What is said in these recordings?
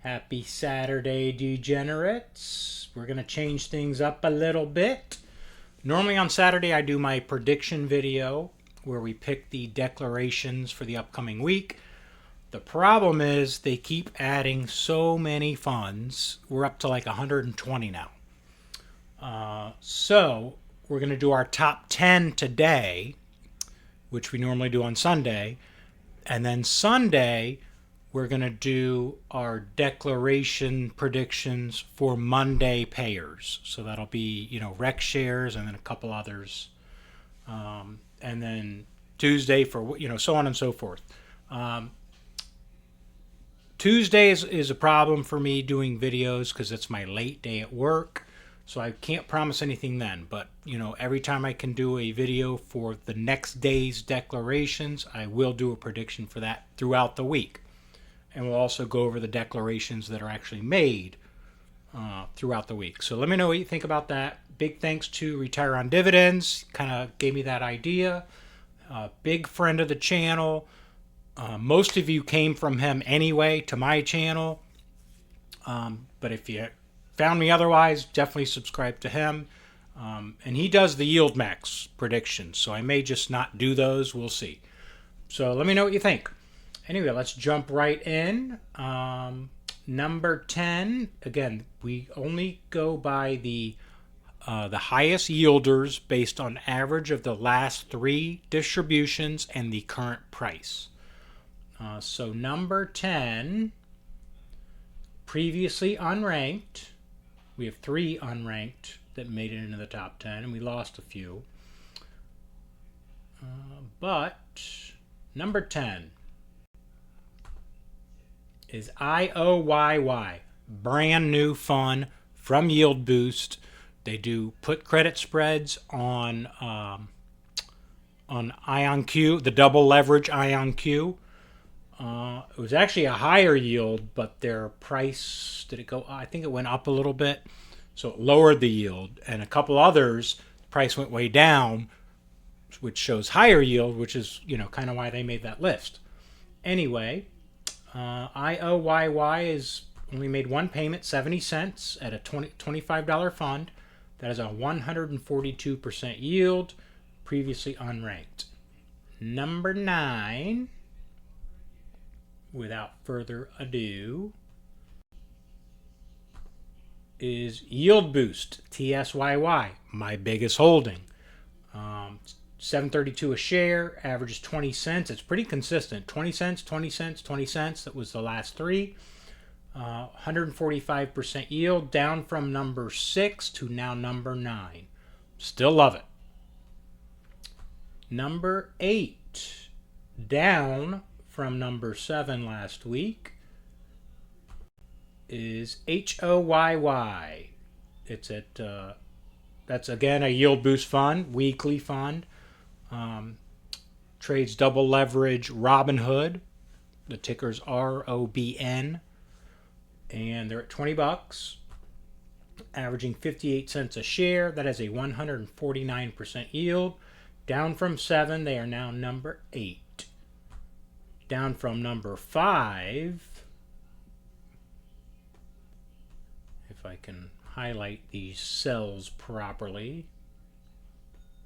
Happy Saturday, degenerates. We're going to change things up a little bit. Normally on Saturday, I do my prediction video where we pick the declarations for the upcoming week. The problem is they keep adding so many funds. We're up to like 120 now. So we're going to do our top 10 today, which we normally do on Sunday. And then Sunday, we're going to do our declaration predictions for Monday payers. So that'll be, rec shares and then a couple others. And then Tuesday for, so on and so forth. Tuesday is a problem for me doing videos because it's my late day at work. So I can't promise anything then. But, every time I can do a video for the next day's declarations, I will do a prediction for that throughout the week. And we'll also go over the declarations that are actually made throughout the week. So let me know what you think about that. Big thanks to Retire on Dividends. Kind of gave me that idea. Big friend of the channel. Most of you came from him anyway to my channel. But if you found me otherwise, definitely subscribe to him. And he does the yield max predictions. So I may just not do those. We'll see. So let me know what you think. Anyway, let's jump right in. Number 10. Again, we only go by the highest yielders based on average of the last 3 distributions and the current price. So number 10, previously unranked. We have 3 unranked that made it into the top 10, and we lost a few. But number 10 is IOYY, brand new fund from Yield Boost. They do put credit spreads on IonQ, the double leverage IonQ. It was actually a higher yield, but their price, did it go? I think it went up a little bit, so it lowered the yield. And a couple others, the price went way down, which shows higher yield, which is kind of why they made that list. Anyway. IOYY is only made one payment, 70 cents at a $25 fund. That is a 142% yield, previously unranked. Number 9, without further ado, is Yield Boost, TSYY, my biggest holding. $7.32 a share, averages 20 cents. It's pretty consistent. 20 cents, 20 cents, 20 cents. That was the last 3. 145% yield, down from number 6 to now number 9. Still love it. Number 8, down from number 7 last week, is HOYY. It's at, that's again a Yield Boost fund, weekly fund. Trades double leverage Robinhood. The ticker's ROBN. And they're at $20, averaging 58 cents a share. That is a 149% yield. Down from 7, they are now number 8. Down from number 5, if I can highlight these cells properly.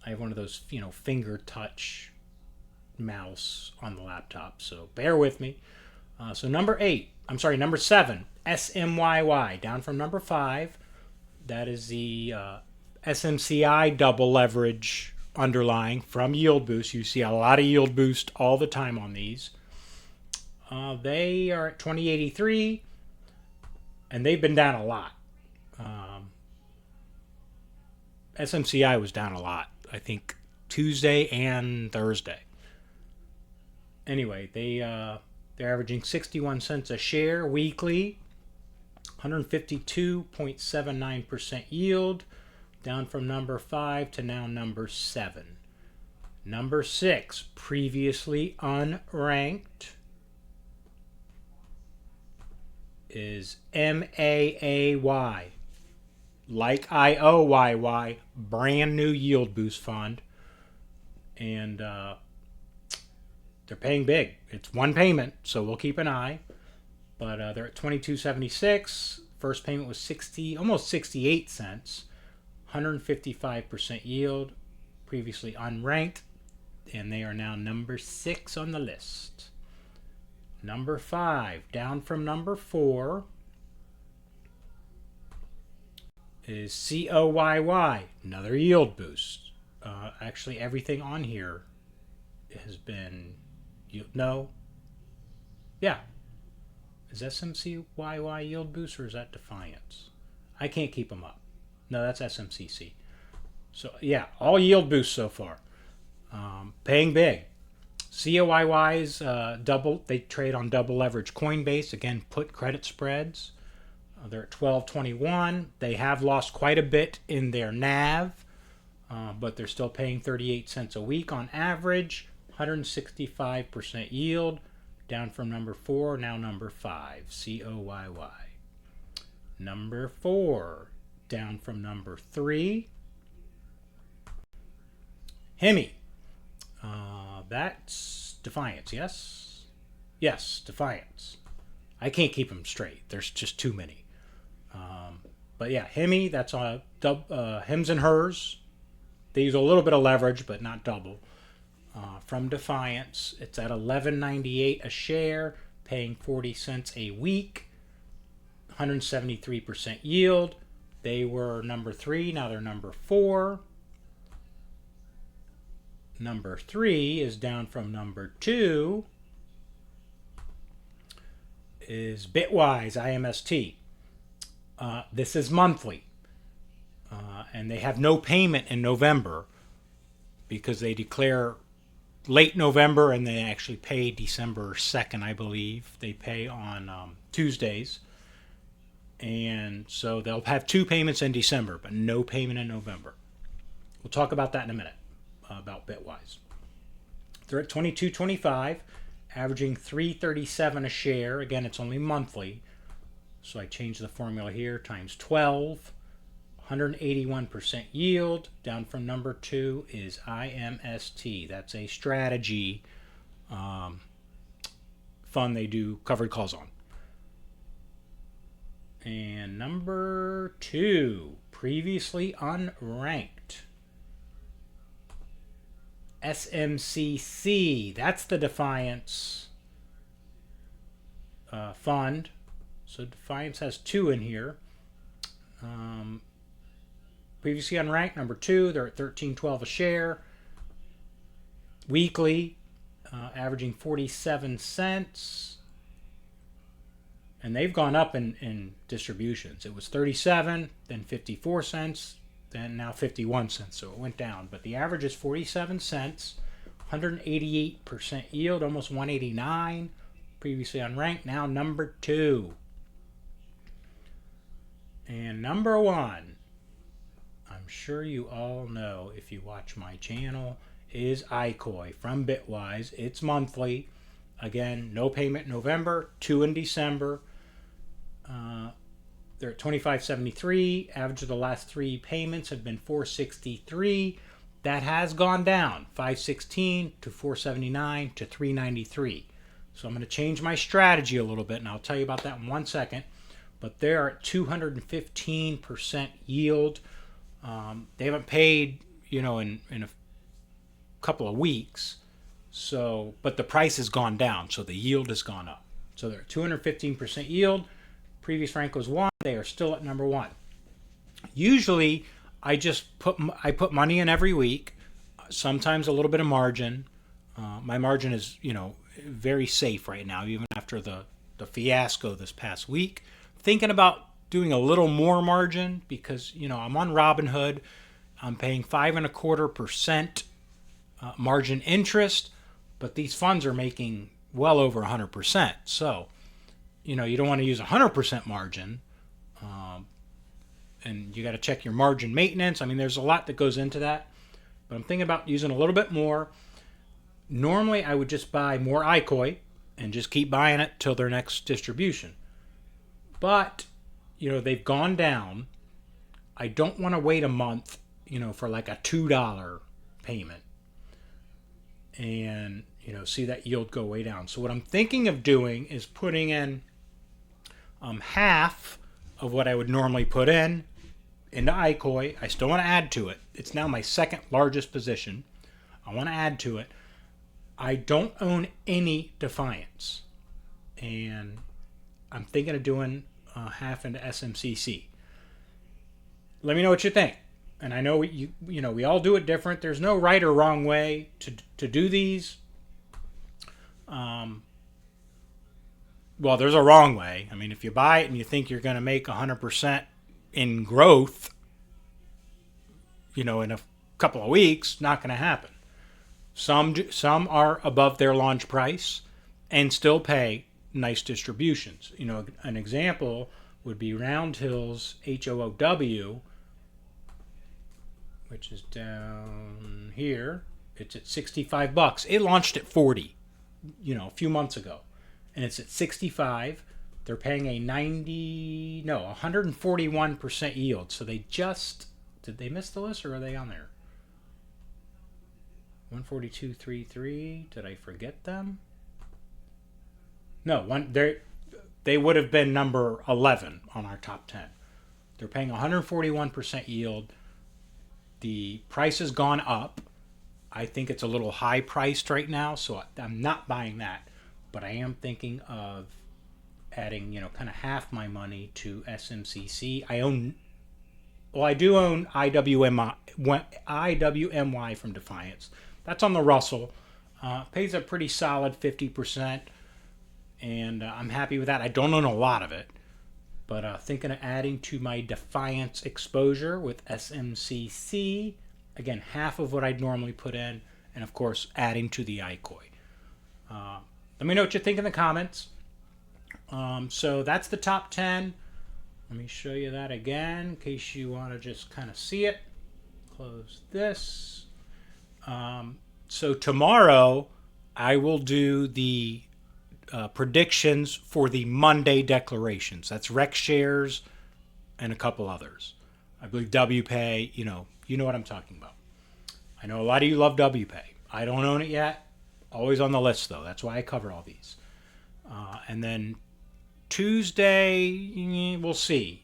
I have one of those, finger touch mouse on the laptop, so bear with me. So number 7, SMYY, down from number 5. That is the SMCI double leverage underlying from Yield Boost. You see a lot of Yield Boost all the time on these. They are at 2083, and they've been down a lot. SMCI was down a lot. I think Tuesday and Thursday. Anyway, they're averaging 61 cents a share weekly, 152.79% yield, down from number 5 to now number 7. Number 6, previously unranked, is MAAY. Like IOYY, brand new Yield Boost fund. And they're paying big. It's one payment, so we'll keep an eye. but they're at 22.76. First payment was 60, almost 68 cents. 155% yield. Previously unranked, and they are now number 6 on the list. Number 5, down from number 4, is COYY, another yield boost. Actually, everything on here has been, no, yeah. Is SMCYY yield boost, or is that Defiance? I can't keep them up. No, that's SMCC. So yeah, all yield boosts so far. Paying big. COYY's double. They trade on double leverage Coinbase. Again, put credit spreads. They're at 12.21. They have lost quite a bit in their NAV, but they're still paying 38 cents a week on average. 165% yield, down from number 4, now number 5. COYY. Number 4, down from number 3. Hemi. That's Defiance, yes? Yes, Defiance. I can't keep them straight. There's just too many. But yeah, Hemi, that's on Hims and Hers. They use a little bit of leverage, but not double. From Defiance, it's at $11.98 a share, paying 40 cents a week. 173% yield. They were number 3, now they're number 4. Number 3 is down from number 2, is Bitwise, IMST. This is monthly. And they have no payment in November because they declare late November and they actually pay December 2nd, I believe. They pay on Tuesdays. And so they'll have 2 payments in December, but no payment in November. We'll talk about that in a minute. About Bitwise. They're at 22.25, averaging 3.37 a share. Again, it's only monthly, so I changed the formula here, times 12. 181% yield. Down from number 2 is IMST. That's a strategy fund they do covered calls on. And number 2, previously unranked, SMCC. That's the Defiance fund. So Defiance has 2 in here. Previously unranked, number 2. They're at $13.12 a share. Weekly, averaging 47 cents. And they've gone up in distributions. It was 37, then 54 cents, then now 51 cents, so it went down. But the average is 47 cents, 188% yield, almost 189. Previously unranked, now number 2. And number 1, I'm sure you all know if you watch my channel, is ICOI from Bitwise. It's monthly. Again, no payment in November, 2 in December. They're at $25.73. Average of the last 3 payments have been $463. That has gone down, $516 to $479 to $393. So I'm going to change my strategy a little bit, and I'll tell you about that in 1 second. But they're at 215% yield. They haven't paid, in a couple of weeks. So, but the price has gone down, so the yield has gone up. So they're at 215% yield. Previous rank was 1. They are still at number 1. Usually, I put money in every week. Sometimes a little bit of margin. My margin is, very safe right now, even after the fiasco this past week. Thinking about doing a little more margin because, I'm on Robinhood. I'm paying 5.25% margin interest, but these funds are making well over 100%. So, you don't want to use 100% margin, and you got to check your margin maintenance. I mean, there's a lot that goes into that, but I'm thinking about using a little bit more. Normally, I would just buy more ICOI and just keep buying it till their next distribution. But, they've gone down. I don't want to wait a month, for like a $2 payment and, see that yield go way down. So what I'm thinking of doing is putting in half of what I would normally put in into ICOI. I still want to add to it. It's now my second largest position. I want to add to it. I don't own any Defiance, and I'm thinking of doing half into SMCC. Let me know what you think. And I know we all do it different. There's no right or wrong way to do these. Well, there's a wrong way. I mean, if you buy it and you think you're going to make 100% in growth, in a couple of weeks, not going to happen. Some are above their launch price and still pay nice distributions. An example would be Round Hill's HOOW, which is down here. It's at $65. It launched at 40, a few months ago, and it's at 65. They're paying a 141% yield. So did they miss the list, or are they on there? 142.33. Did I forget them? No, they would have been number 11 on our top 10. They're paying 141% yield. The price has gone up. I think it's a little high priced right now, so I'm not buying that. But I am thinking of adding, kind of half my money to SMCC. I do own IWMY from Defiance. That's on the Russell. Pays a pretty solid 50%, and I'm happy with that. I don't own a lot of it, but thinking of adding to my Defiance exposure with SMCC. Again, half of what I'd normally put in, and of course, adding to the ICOI. Let me know what you think in the comments. So that's the top 10. Let me show you that again in case you want to just kind of see it. Close this. So tomorrow I will do the predictions for the Monday declarations. That's Rex Shares and a couple others. I believe WPay, you know what I'm talking about. I know a lot of you love WPay. I don't own it yet. Always on the list, though. That's why I cover all these. And then Tuesday, we'll see,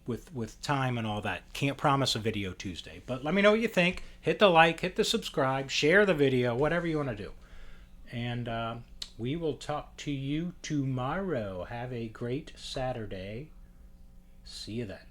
with time and all that. Can't promise a video Tuesday. But let me know what you think. Hit the like, hit the subscribe, share the video, whatever you want to do. And we will talk to you tomorrow. Have a great Saturday. See you then.